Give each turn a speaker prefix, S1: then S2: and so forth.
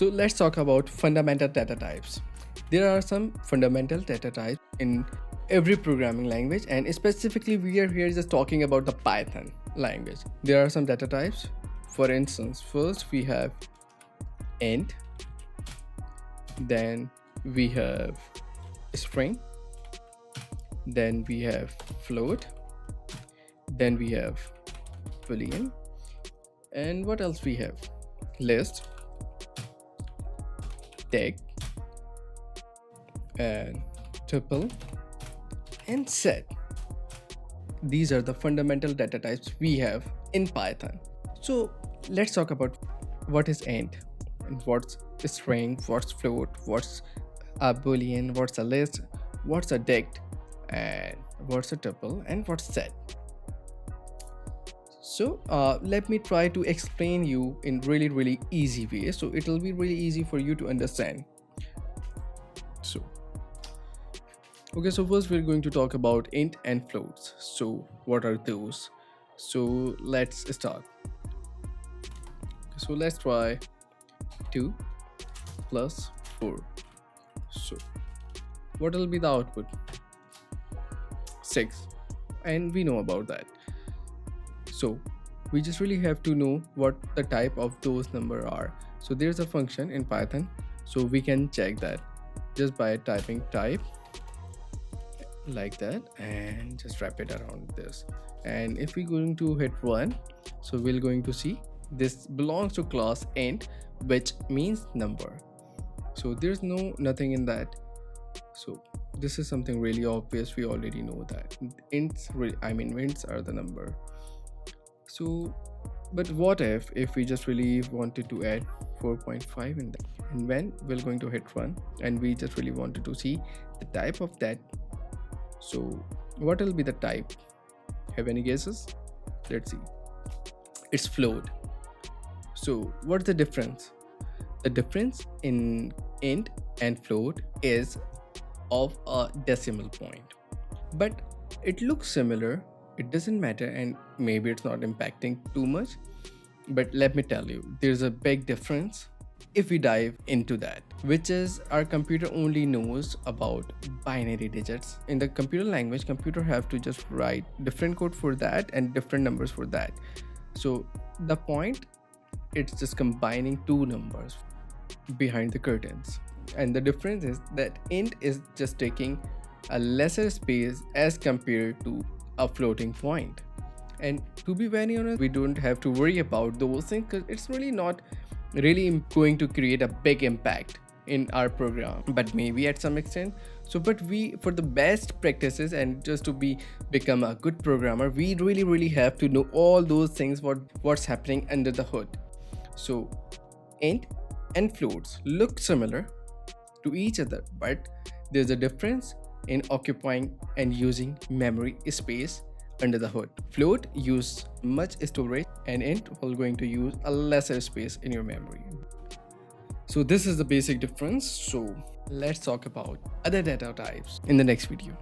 S1: So let's talk about fundamental data types. There are some fundamental data types in every programming language, and specifically we are here just talking about the Python language. There are some data types. For instance, first we have int, then we have string, then we have float, then we have boolean, and what else we have? List, tag, and tuple, and set. These are the fundamental data types we have in Python. So let's talk about what is int, and what's a string, what's float, what's a boolean, what's a list, what's a dict, and what's a tuple, and what's set. So let me try to explain you in really easy way, so it will be really easy for you to understand. So okay, so first we're going to talk about int and floats. So what are those? So let's start. So let's try 2 plus 4. So what will be the output? 6, and we know about that. So we just really have to know what the type of those number are. So there's a function in Python, so we can check that just by typing type like that and just wrap it around this. And if we're going to hit run, so we're going to see this belongs to class int, which means number. So there's nothing in that. So this is something really obvious. We already know that ints are the number. So but what if we just really wanted to add 4.5 in that, and when we're going to hit run and we just really wanted to see the type of that. So what will be the type? Have any guesses? Let's see. It's float. So what's the difference? The difference in int and float is of a decimal point, but it looks similar. It doesn't matter, and maybe it's not impacting too much, but let me tell you, there's a big difference if we dive into that, which is our computer only knows about binary digits. In the computer language, computer have to just write different code for that and different numbers for that. So the point, it's just combining two numbers behind the curtains, and the difference is that int is just taking a lesser space as compared to a floating point. And to be very honest, we don't have to worry about those things because it's really not really going to create a big impact in our program, but maybe at some extent. So but we, for the best practices and just to become a good programmer, we really have to know all those things, what's happening under the hood. So int and floats look similar to each other, but there's a difference in occupying and using memory space under the hood. Float use much storage, and int will going to use a lesser space in your memory. So this is the basic difference. So let's talk about other data types in the next video.